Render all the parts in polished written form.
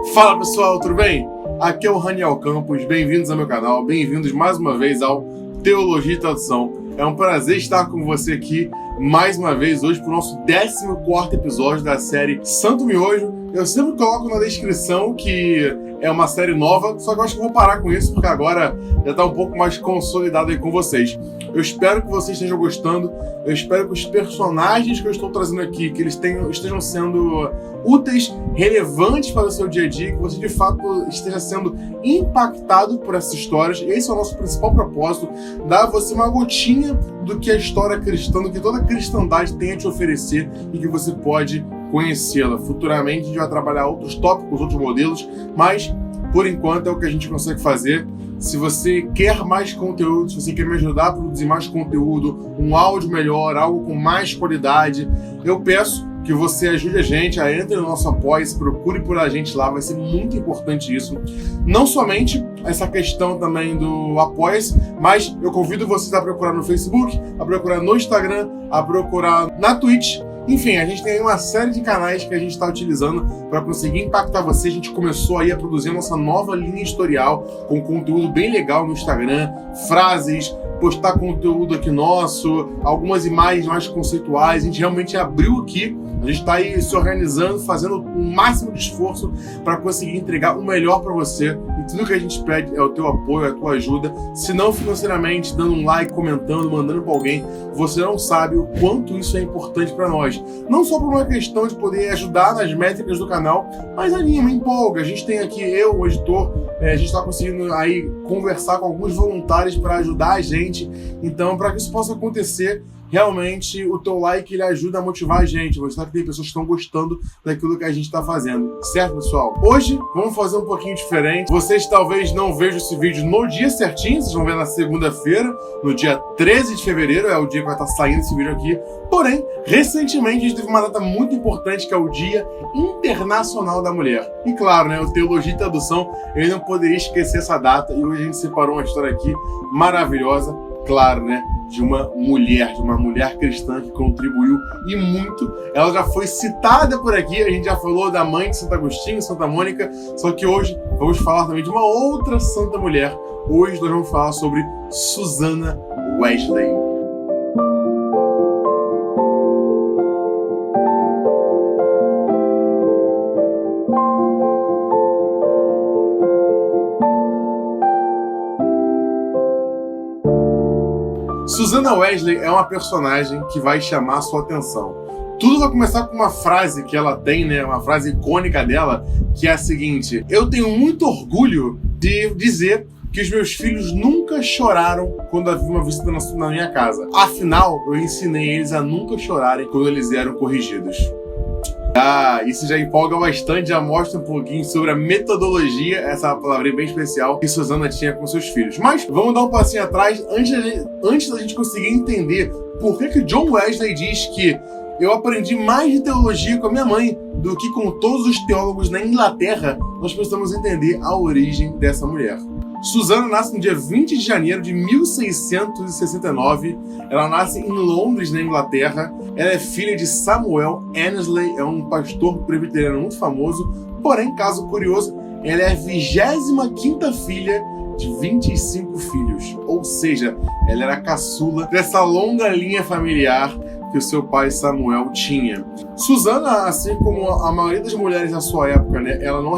Fala pessoal, tudo bem? Aqui é o Raniel Campos, bem-vindos ao meu canal, bem-vindos mais uma vez ao Teologia e Tradução. É um prazer estar com você aqui mais uma vez hoje para o nosso 14º episódio da série Santo Miojo. Eu sempre coloco na descrição que é uma série nova, só que eu acho que eu vou parar com isso porque agora já está um pouco mais consolidado aí com vocês. Eu espero que vocês estejam gostando, eu espero que os personagens que eu estou trazendo aqui, que eles estejam sendo úteis, relevantes para o seu dia a dia, que você de fato esteja sendo impactado por essas histórias. Esse é o nosso principal propósito, dar a você uma gotinha do que a história cristã, do que toda a cristandade tem a te oferecer e que você pode conhecê-la. Futuramente a gente vai trabalhar outros tópicos, outros modelos, mas por enquanto é o que a gente consegue fazer. Se você quer mais conteúdo, se você quer me ajudar a produzir mais conteúdo, um áudio melhor, algo com mais qualidade, eu peço que você ajude a gente, entre no nosso Apoia-se, procure por a gente lá, vai ser muito importante isso. Não somente essa questão também do Apoia-se, mas eu convido vocês a procurar no Facebook, a procurar no Instagram, a procurar na Twitch. Enfim, a gente tem aí uma série de canais que a gente está utilizando para conseguir impactar você. A gente começou aí a produzir a nossa nova linha editorial com conteúdo bem legal no Instagram, frases, postar conteúdo aqui nosso, algumas imagens mais conceituais. A gente realmente abriu aqui, a gente está aí se organizando, fazendo o máximo de esforço para conseguir entregar o melhor para você. E tudo que a gente pede é o teu apoio, a tua ajuda. Se não financeiramente, dando um like, comentando, mandando para alguém, você não sabe o quanto isso é importante para nós. Não só por uma questão de poder ajudar nas métricas do canal, mas anima, empolga. A gente tem aqui, eu, o editor, a gente está conseguindo aí conversar com alguns voluntários para ajudar a gente. Então, para que isso possa acontecer, realmente o teu like ele ajuda a motivar a gente. Você sabe que tem pessoas que estão gostando daquilo que a gente está fazendo. Certo, pessoal? Hoje vamos fazer um pouquinho diferente. Vocês talvez não vejam esse vídeo no dia certinho, vocês vão ver na segunda-feira, no dia 13 de fevereiro, é o dia que vai estar saindo esse vídeo aqui. Porém, recentemente a gente teve uma data muito importante, que é o Dia Internacional da Mulher. E claro, né, o Teologia e Tradução, ele não poderia esquecer essa data, e hoje a gente separou uma história aqui maravilhosa, claro, né, de uma mulher cristã que contribuiu e muito. Ela já foi citada por aqui, a gente já falou da mãe de Santo Agostinho, Santa Mônica, só que hoje vamos falar também de uma outra santa mulher. Hoje nós vamos falar sobre Susannah Wesley. Susannah Wesley é uma personagem que vai chamar a sua atenção. Tudo vai começar com uma frase que ela tem, né? Uma frase icônica dela, que é a seguinte: eu tenho muito orgulho de dizer que os meus filhos nunca choraram quando havia uma visita na minha casa. Afinal, eu ensinei eles a nunca chorarem quando eles eram corrigidos. Isso já empolga bastante, já mostra um pouquinho sobre a metodologia, essa palavrinha bem especial, que Susannah tinha com seus filhos. Mas vamos dar um passinho atrás, antes da gente conseguir entender por que John Wesley diz que eu aprendi mais de teologia com a minha mãe do que com todos os teólogos na Inglaterra. Nós precisamos entender a origem dessa mulher. Susannah nasce no dia 20 de janeiro de 1669. Ela nasce em Londres, na Inglaterra. Ela é filha de Samuel Annesley, é um pastor presbiteriano muito famoso. Porém, caso curioso, ela é a 25ª filha de 25 filhos. Ou seja, ela era a caçula dessa longa linha familiar que o seu pai Samuel tinha. Susannah, assim como a maioria das mulheres da sua época, né, ela não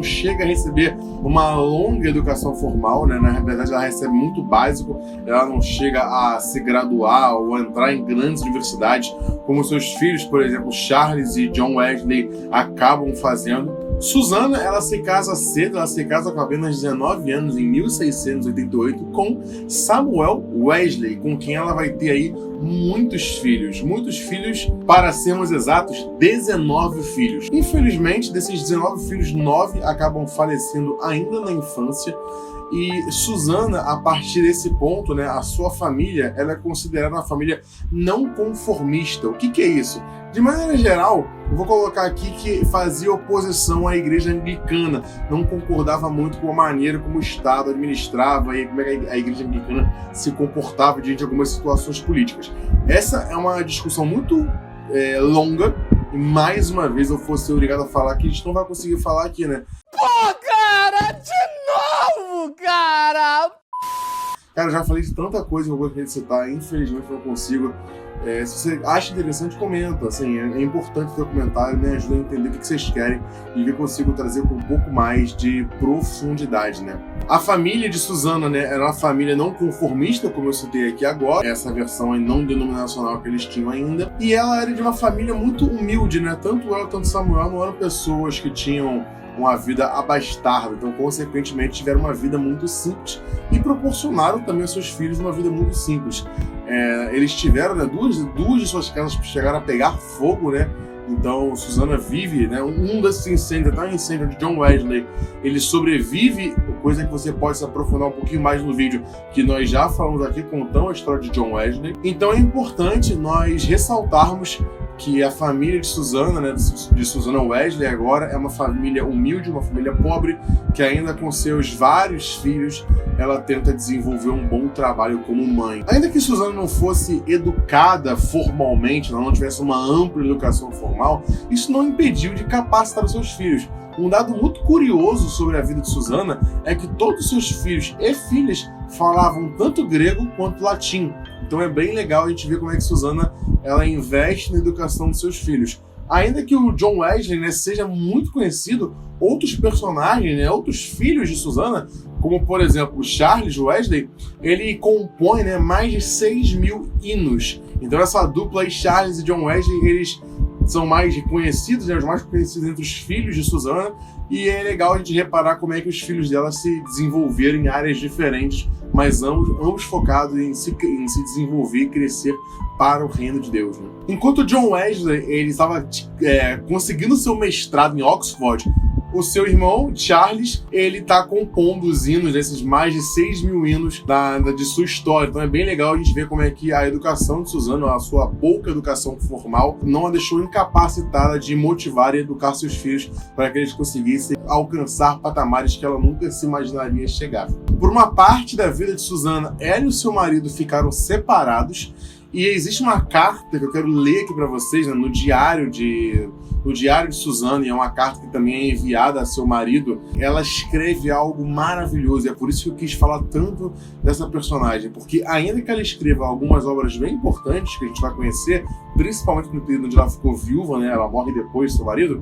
chega a receber uma longa educação formal, né, na verdade ela recebe muito básico, ela não chega a se graduar ou a entrar em grandes universidades, como seus filhos, por exemplo, Charles e John Wesley, acabam fazendo. Susannah, ela se casa cedo, ela se casa com apenas 19 anos, em 1688, com Samuel Wesley, com quem ela vai ter aí muitos filhos, para sermos exatos, 19 filhos. Infelizmente, desses 19 filhos, 9 acabam falecendo ainda na infância. E Susannah, a partir desse ponto, né, a sua família, ela é considerada uma família não conformista. O que é isso? De maneira geral, eu vou colocar aqui que fazia oposição à igreja anglicana, não concordava muito com a maneira como o Estado administrava e como a igreja anglicana se comportava diante de algumas situações políticas. Essa é uma discussão muito longa, e mais uma vez eu fosse obrigado a falar que a gente não vai conseguir falar aqui, né? Pô, cara, de novo, cara! Cara, eu já falei de tanta coisa que eu gostaria de citar, infelizmente não consigo. Se você acha interessante, comenta. Assim, é importante ter um comentário, me ajuda a entender o que vocês querem e ver que eu consigo trazer com um pouco mais de profundidade, né? A família de Susana, né, era uma família não conformista, como eu citei aqui agora, essa versão aí não denominacional que eles tinham ainda, e ela era de uma família muito humilde, né? Tanto ela, tanto Samuel não eram pessoas que tinham uma vida abastarda, então consequentemente tiveram uma vida muito simples e proporcionaram também aos seus filhos uma vida muito simples. Eles tiveram, né, duas de suas casas chegaram a pegar fogo, né? Então Susana vive, né? Um desses incêndios, até um incêndio de John Wesley, ele sobrevive, coisa que você pode se aprofundar um pouquinho mais no vídeo, que nós já falamos aqui, contando a história de John Wesley. Então é importante nós ressaltarmos que a família de Susana, né, de Susana Wesley agora, é uma família humilde, uma família pobre, que ainda com seus vários filhos, ela tenta desenvolver um bom trabalho como mãe. Ainda que Susana não fosse educada formalmente, não tivesse uma ampla educação formal, isso não impediu de capacitar os seus filhos. Um dado muito curioso sobre a vida de Susana é que todos os seus filhos e filhas falavam tanto grego quanto latim. Então é bem legal a gente ver como é que Susana ela investe na educação dos seus filhos. Ainda que o John Wesley, né, seja muito conhecido, outros personagens, né, outros filhos de Susana, como por exemplo o Charles Wesley, ele compõe, né, mais de 6.000 hinos. Então essa dupla aí, Charles e John Wesley, eles são mais reconhecidos, né, os mais conhecidos entre os filhos de Susana, e é legal a gente reparar como é que os filhos dela se desenvolveram em áreas diferentes, mas ambos focados em se desenvolver e crescer para o reino de Deus, né? Enquanto John Wesley ele estava conseguindo seu mestrado em Oxford, o seu irmão, Charles, ele tá compondo os hinos, esses mais de 6.000 hinos de sua história. Então é bem legal a gente ver como é que a educação de Susana, a sua pouca educação formal, não a deixou incapacitada de motivar e educar seus filhos para que eles conseguissem alcançar patamares que ela nunca se imaginaria chegar. Por uma parte da vida de Susana, ela e o seu marido ficaram separados, e existe uma carta que eu quero ler aqui para vocês, né, no diário de Susana, e é uma carta que também é enviada a seu marido. Ela escreve algo maravilhoso, e é por isso que eu quis falar tanto dessa personagem, porque ainda que ela escreva algumas obras bem importantes que a gente vai conhecer, principalmente no período onde ela ficou viúva, né, ela morre depois do seu marido,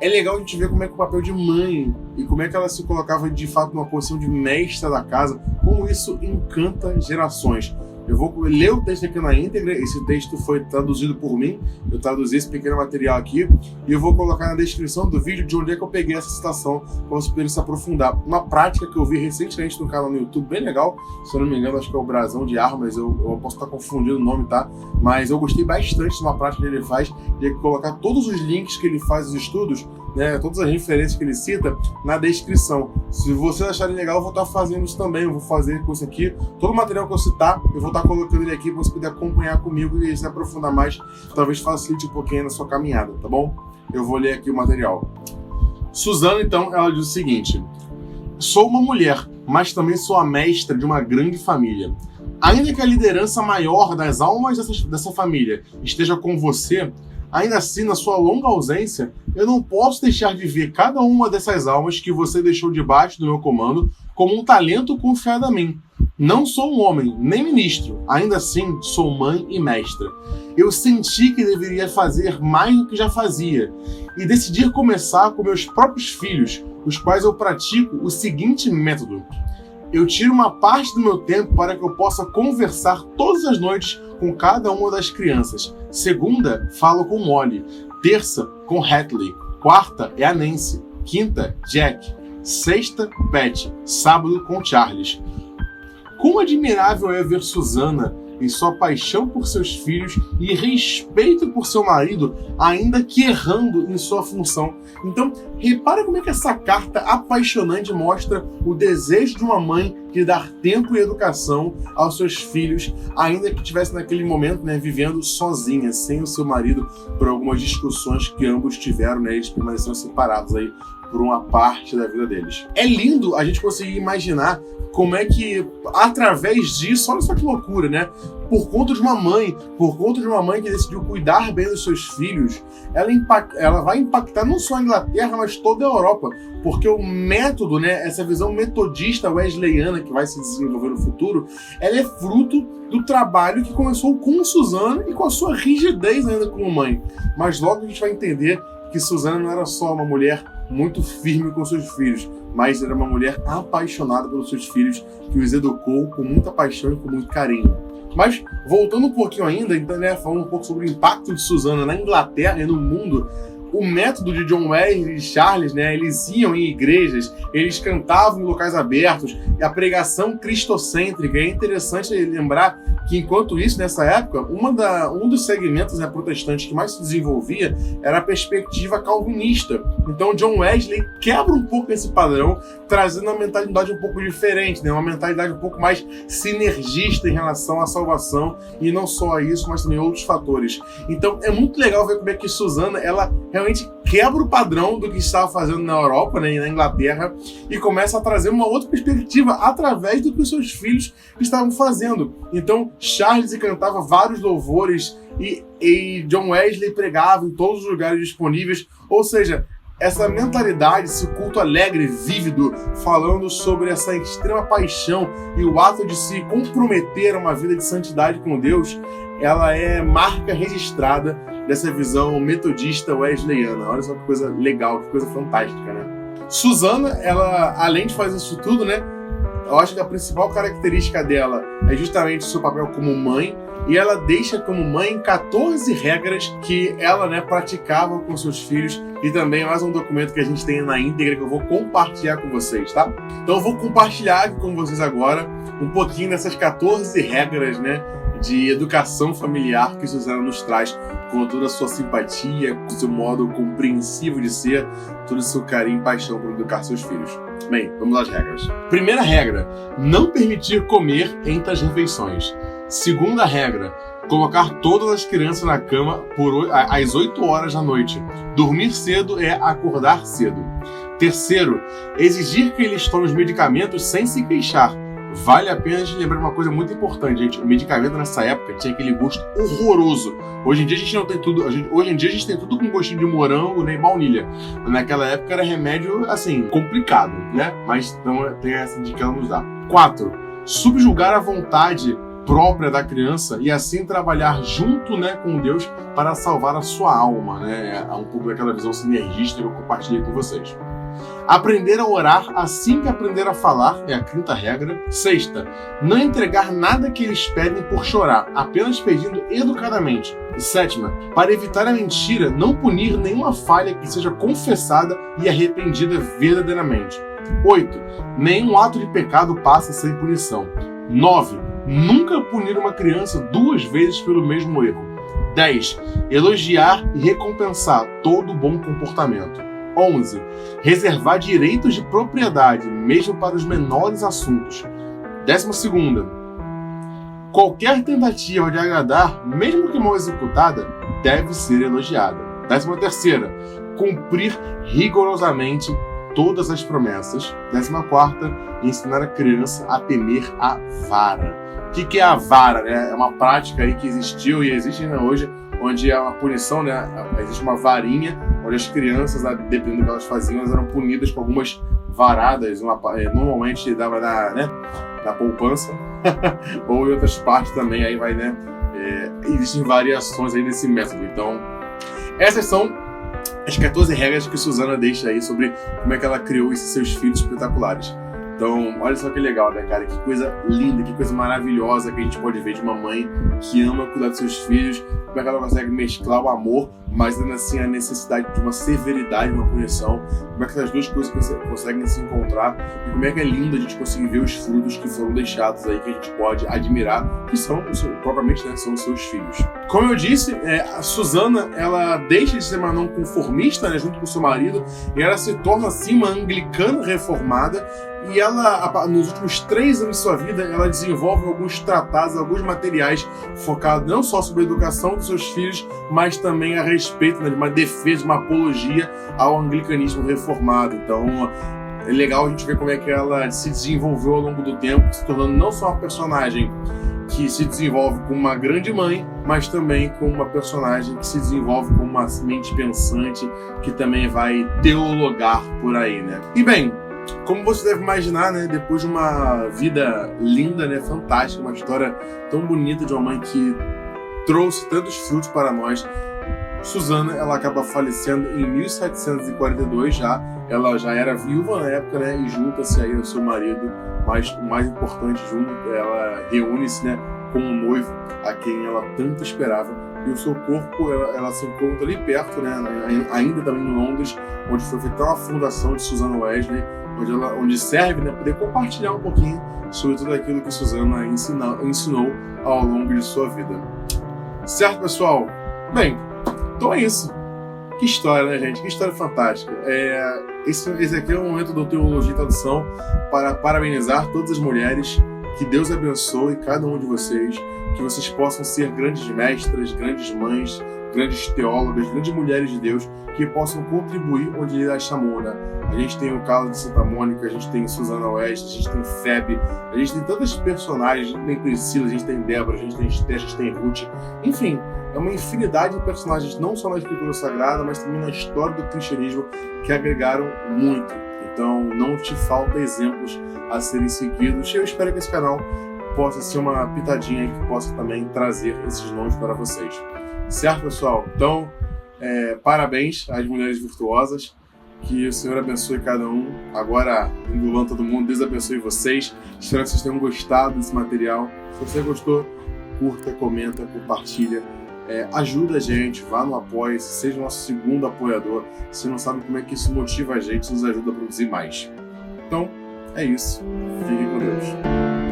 é legal a gente ver como é que o papel de mãe e como é que ela se colocava de fato numa posição de mestra da casa, como isso encanta gerações. Eu vou ler o texto aqui na íntegra, esse texto foi traduzido por mim, eu traduzi esse pequeno material aqui, e eu vou colocar na descrição do vídeo de onde é que eu peguei essa citação, para vocês poderem se aprofundar. Uma prática que eu vi recentemente no canal no YouTube, bem legal, se eu não me engano, acho que é o Brasão de Armas, eu posso estar confundindo o nome, tá? Mas eu gostei bastante de uma prática que ele faz, de colocar todos os links que ele faz, os estudos, né, todas as referências que ele cita, na descrição. Se vocês acharem legal, eu vou estar fazendo isso também, eu vou fazer com isso aqui. Todo o material que eu citar, eu vou estar colocando ele aqui para você poder acompanhar comigo e se aprofundar mais, talvez facilite um pouquinho na sua caminhada, tá bom? Eu vou ler aqui o material. Susana, então, ela diz o seguinte: sou uma mulher, mas também sou a mestra de uma grande família. Ainda que a liderança maior das almas dessa família esteja com você, ainda assim, na sua longa ausência, eu não posso deixar de ver cada uma dessas almas que você deixou debaixo do meu comando como um talento confiado a mim. Não sou um homem, nem ministro, ainda assim sou mãe e mestra. Eu senti que deveria fazer mais do que já fazia e decidi começar com meus próprios filhos, os quais eu pratico o seguinte método. Eu tiro uma parte do meu tempo para que eu possa conversar todas as noites com cada uma das crianças. Segunda, falo com Molly. Terça, com Hatley. Quarta é a Nancy. Quinta, Jack. Sexta, Beth. Sábado, com Charles. Quão admirável é ver Susana em sua paixão por seus filhos e respeito por seu marido, ainda que errando em sua função. Então, repara como é que essa carta apaixonante mostra o desejo de uma mãe de dar tempo e educação aos seus filhos, ainda que estivesse naquele momento, né, vivendo sozinha, sem o seu marido, por algumas discussões que ambos tiveram, né, eles permaneceram separados aí por uma parte da vida deles. É lindo a gente conseguir imaginar como é que, através disso, olha só que loucura, né? Por conta de uma mãe que decidiu cuidar bem dos seus filhos, ela vai impactar não só a Inglaterra, mas toda a Europa. Porque o método, né, essa visão metodista wesleyana que vai se desenvolver no futuro, ela é fruto do trabalho que começou com Susana e com a sua rigidez ainda como mãe. Mas logo a gente vai entender que Susana não era só uma mulher muito firme com seus filhos, mas era uma mulher apaixonada pelos seus filhos, que os educou com muita paixão e com muito carinho. Mas, voltando um pouquinho ainda, então, né, falando um pouco sobre o impacto de Susana na Inglaterra e no mundo, o método de John Wesley e Charles, né, eles iam em igrejas, eles cantavam em locais abertos, e a pregação cristocêntrica. É interessante lembrar que, enquanto isso, nessa época, um dos segmentos, né, protestantes que mais se desenvolvia era a perspectiva calvinista. Então, John Wesley quebra um pouco esse padrão, trazendo uma mentalidade um pouco diferente, né, uma mentalidade um pouco mais sinergista em relação à salvação, e não só isso, mas também outros fatores. Então, é muito legal ver como é que Susana, ela realmente quebra o padrão do que estava fazendo na Europa, né, e na Inglaterra, e começa a trazer uma outra perspectiva através do que os seus filhos estavam fazendo. Então, Charles cantava vários louvores e John Wesley pregava em todos os lugares disponíveis, ou seja, essa mentalidade, esse culto alegre, vívido, falando sobre essa extrema paixão e o ato de se comprometer a uma vida de santidade com Deus, ela é marca registrada dessa visão metodista wesleyana. Olha só que coisa legal, que coisa fantástica, né? Susana, ela, além de fazer isso tudo, né, eu acho que a principal característica dela é justamente o seu papel como mãe, e ela deixa como mãe 14 regras que ela, né, praticava com seus filhos, e também mais um documento que a gente tem na íntegra que eu vou compartilhar com vocês, tá? Então eu vou compartilhar aqui com vocês agora um pouquinho dessas 14 regras, né, de educação familiar que Susana nos traz, com toda a sua simpatia, com o seu modo compreensivo de ser, todo o seu carinho e paixão por educar seus filhos. Bem, vamos às regras. Primeira regra, não permitir comer entre as refeições. Segunda regra, colocar todas as crianças na cama às 8 horas da noite. Dormir cedo é acordar cedo. Terceiro, exigir que eles tomem os medicamentos sem se queixar. Vale a pena a gente lembrar uma coisa muito importante, gente. O medicamento nessa época tinha aquele gosto horroroso. Hoje em dia a gente não tem tudo. Hoje em dia a gente tem tudo com gostinho de morango, nem baunilha. Naquela época era remédio, assim, complicado, né? Mas então tem essa dica que ela nos dá. 4. Subjugar a vontade própria da criança e assim trabalhar junto, né, com Deus para salvar a sua alma, né? É um pouco daquela visão sinergista que eu compartilhei com vocês. Aprender a orar assim que aprender a falar é a 5ª regra. 6ª, não entregar nada que eles pedem por chorar, apenas pedindo educadamente. 7ª, para evitar a mentira, não punir nenhuma falha que seja confessada e arrependida verdadeiramente. 8, nenhum ato de pecado passa sem punição. 9, nunca punir uma criança 2 vezes pelo mesmo erro. 10, elogiar e recompensar todo bom comportamento. 11. Reservar direitos de propriedade, mesmo para os menores assuntos. 12ª. Qualquer tentativa de agradar, mesmo que mal executada, deve ser elogiada. 13ª. Cumprir rigorosamente todas as promessas. 14ª. Ensinar a criança a temer a vara. O que é a vara, né? É uma prática aí que existiu e existe ainda hoje, onde é uma punição, né? Existe uma varinha, onde as crianças, dependendo do que elas faziam, elas eram punidas com algumas varadas, normalmente dava na poupança, ou em outras partes também, aí vai, né? Existem variações aí nesse método. Então, essas são as 14 regras que Susana deixa aí sobre como é que ela criou esses seus filhos espetaculares. Então, olha só que legal, né, cara? Que coisa linda, que coisa maravilhosa que a gente pode ver de uma mãe que ama cuidar dos seus filhos, como é que ela consegue mesclar o amor, mas ainda assim a necessidade de uma severidade, uma punição, como é que essas duas coisas conseguem se encontrar, e como é que é lindo a gente conseguir ver os frutos que foram deixados aí, que a gente pode admirar, que são, propriamente, né, são os seus filhos. Como eu disse, a Susana, ela deixa de ser uma não conformista, né, junto com seu marido, e ela se torna, assim, uma anglicana reformada, E ela, nos últimos 3 anos de sua vida, ela desenvolve alguns tratados, alguns materiais focados não só sobre a educação dos seus filhos, mas também a respeito de uma defesa, uma apologia ao anglicanismo reformado. Então, é legal a gente ver como é que ela se desenvolveu ao longo do tempo, se tornando não só uma personagem que se desenvolve como uma grande mãe, mas também como uma personagem que se desenvolve como uma mente pensante, que também vai teologar por aí, né? E bem, como você deve imaginar, né, depois de uma vida linda, né, fantástica, uma história tão bonita de uma mãe que trouxe tantos frutos para nós, Susana, ela acaba falecendo em 1742 já. Ela já era viúva na época, né, e junta-se aí ao seu marido, mas o mais importante, ela reúne-se, né, com o noivo a quem ela tanto esperava. E o seu corpo, ela se encontra ali perto, né, ainda também em Londres, onde foi feita uma fundação de Susana Wesley, onde serve, né, poder compartilhar um pouquinho sobre tudo aquilo que Susana ensinou ao longo de sua vida. Certo, pessoal? Bem, então é isso. Que história, né, gente? Que história fantástica. Esse aqui é o momento do Teologia e Tradução para parabenizar todas as mulheres. Que Deus abençoe cada um de vocês. Que vocês possam ser grandes mestras, grandes mães, grandes teólogas, grandes mulheres de Deus, que possam contribuir onde Ele as chamou, né? A gente tem o caso de Santa Mônica, a gente tem Susana Wesley, a gente tem Febe, a gente tem tantos personagens, a gente tem Priscila, a gente tem Débora, a gente tem Esther, a gente tem Ruth. Enfim, é uma infinidade de personagens, não só na Escritura Sagrada, mas também na história do cristianismo, que agregaram muito. Então, não te falta exemplos a serem seguidos. Eu espero que esse canal possa ser uma pitadinha que possa também trazer esses nomes para vocês. Certo, pessoal? Então, parabéns às mulheres virtuosas. Que o Senhor abençoe cada um. Agora, engolando todo mundo, Deus abençoe vocês. Espero que vocês tenham gostado desse material. Se você gostou, curta, comenta, compartilha. Ajuda a gente, vá no Apoia, seja o nosso segundo apoiador. Se não sabe como é que isso motiva a gente, nos ajuda a produzir mais. Então, é isso. Fiquem com Deus.